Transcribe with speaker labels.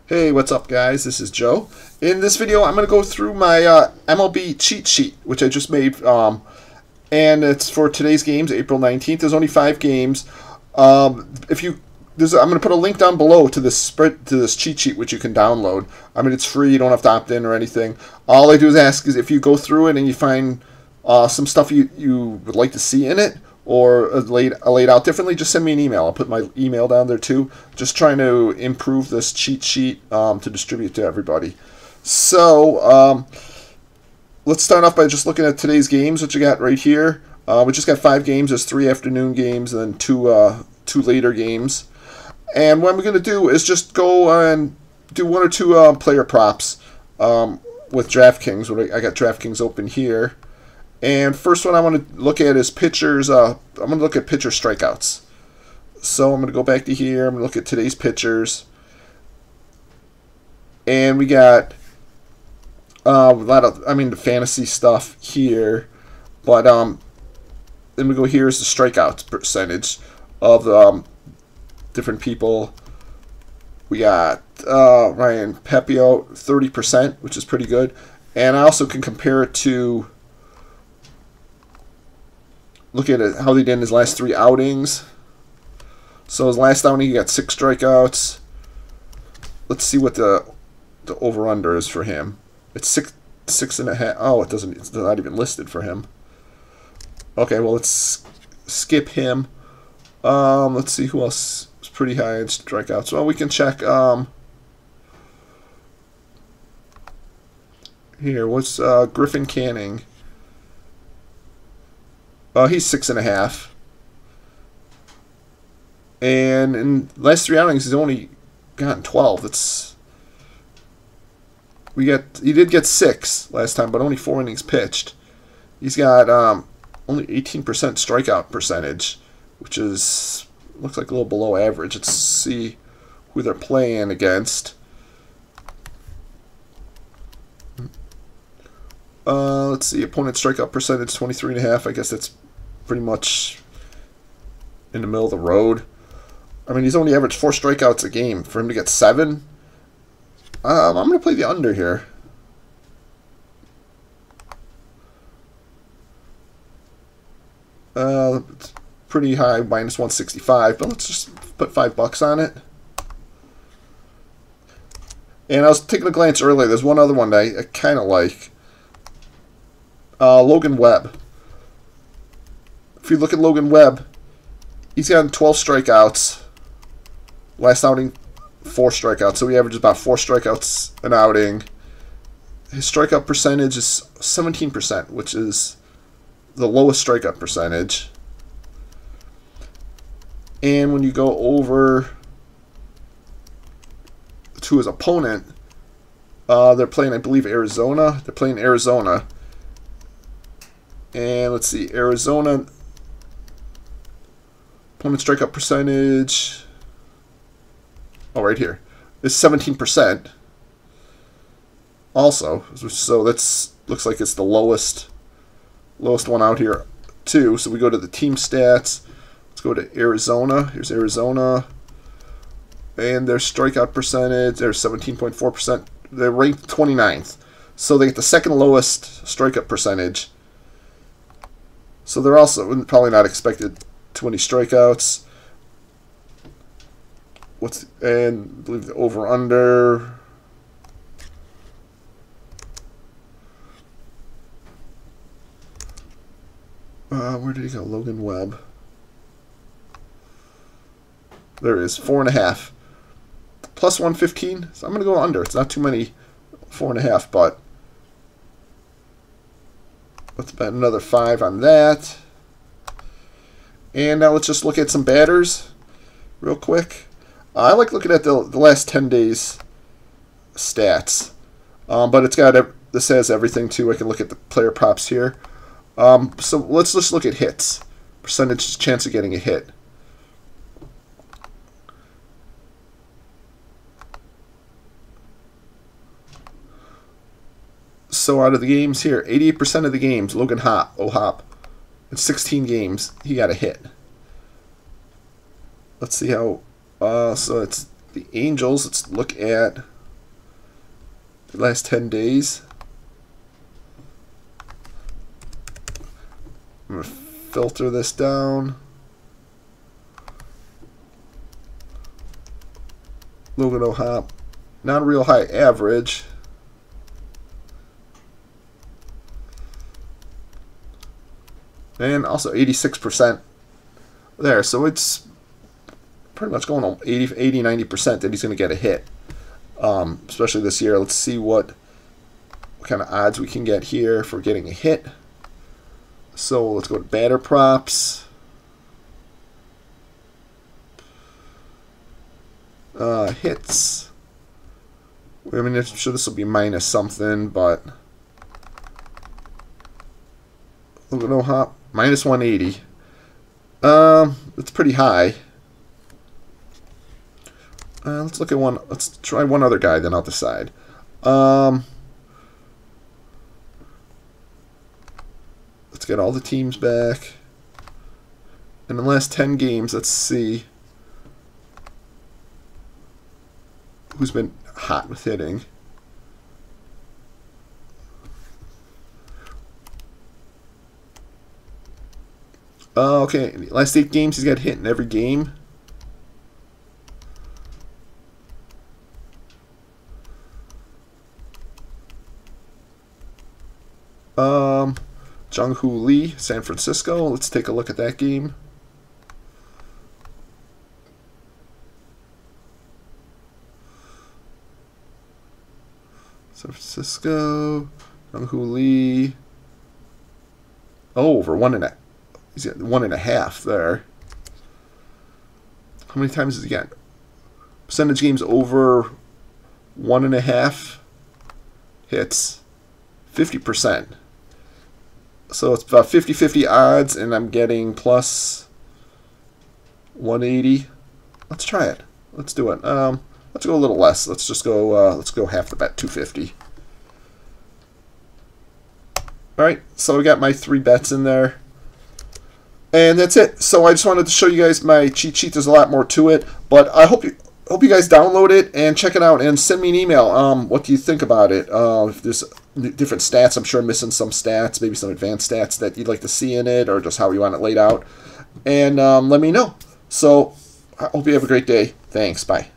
Speaker 1: Hey, what's up guys? This is Joe. In this video I'm going to go through my MLB cheat sheet, which I just made, and it's for today's games, April 19th. There's only 5 games. I'm going to put a link down below to this cheat sheet, which you can download. I mean, it's free. You don't have to opt in or anything. All I do is ask is if you go through it and you find some stuff you would like to see in it, or laid out differently, just send me an email. I'll put my email down there too. Just trying to improve this cheat sheet to distribute to everybody. So let's start off by just looking at today's games, which you got right here. We just got 5 games. There's 3 afternoon games and then 2 later games. And what I'm going to do is just go and do 1 or 2 player props with DraftKings. I got DraftKings open here. And first one I want to look at is pitchers. I'm going to look at pitcher strikeouts. So I'm going to go back to here. I'm going to look at today's pitchers. And we got a lot of, the fantasy stuff here. But then we go here is the strikeouts percentage of different people. We got Ryan Pepio, 30%, which is pretty good. And I also can compare it to look at how they did in his last 3 outings. So his last outing, he got 6 strikeouts. Let's see what the over/under is for him. It's 6.5. Oh, it's not even listed for him. Okay, well, let's skip him. Let's see who else is pretty high in strikeouts. Well, we can check. Here, what's Griffin Canning? He's 6.5. And in the last 3 outings, he's only gotten 12. He did get 6 last time, but only 4 innings pitched. He's got only 18% strikeout percentage, which looks like a little below average. Let's see who they're playing against. Let's see, opponent strikeout percentage 23.5. I guess that's pretty much in the middle of the road. I mean, he's only averaged 4 strikeouts a game. For him to get 7, I'm going to play the under here. It's pretty high, -165, but let's just put $5 on it. And I was taking a glance earlier. There's one other one that I kind of like. Logan Webb. If you look at Logan Webb, he's gotten 12 strikeouts. Last outing, 4 strikeouts. So he averages about 4 strikeouts an outing. His strikeout percentage is 17%, which is the lowest strikeout percentage. And when you go over to his opponent, they're playing, I believe, Arizona. They're playing Arizona. And let's see, Arizona, opponent strikeout percentage, right here, is 17%. Also, so looks like it's the lowest one out here too. So we go to the team stats. Let's go to Arizona. Here's Arizona, and their strikeout percentage, they're 17.4%. They're ranked 29th, so they get the second lowest strikeout percentage. So they're also probably not expected too many strikeouts. And I believe the over/under. Where did he go? Logan Webb. There it is, 4.5. Plus 115. So I'm going to go under. It's not too many, 4.5, but let's bet another 5 on that. And now let's just look at some batters real quick. I like looking at the last 10 days stats. But this has everything too. I can look at the player props here. So let's just look at hits. Percentage chance of getting a hit. So out of the games here, 88% of the games, Logan Hop, in 16 games, he got a hit. Let's see how. So it's the Angels. Let's look at last 10 days. I'm going to filter this down. Logo no hop. Not a real high average. And also 86% there. So it's pretty much going on 80-90% that he's going to get a hit. Especially this year. Let's see what kind of odds we can get here for getting a hit. So let's go to batter props. Hits. I mean, I'm sure this will be minus something, but look at no hop. Minus 180. It's pretty high. Let's look at one. Let's try one other guy, then I'll decide. Let's get all the teams back. In the last 10 games, let's see who's been hot with hitting. Okay, in the last 8 games, he's got hit in every game. Jung-Hoo Lee, San Francisco. Let's take a look at that game. San Francisco, Jung-Hoo Lee. Oh, over 1.5. He's got 1.5 there. How many times has he got? Percentage games over 1.5 hits. 50%. So it's about 50-50 odds, and I'm getting plus 180. Let's try it. Let's do it. Let's go a little less. Let's just go. Let's go half the bet, 250. All right. So we got my 3 bets in there, and that's it. So I just wanted to show you guys my cheat sheet. There's a lot more to it, but I hope you guys download it and check it out and send me an email. What do you think about it? If there's different stats, I'm sure I'm missing some stats, maybe some advanced stats that you'd like to see in it, or just how you want it laid out. And let me know. So I hope you have a great day. Thanks. Bye.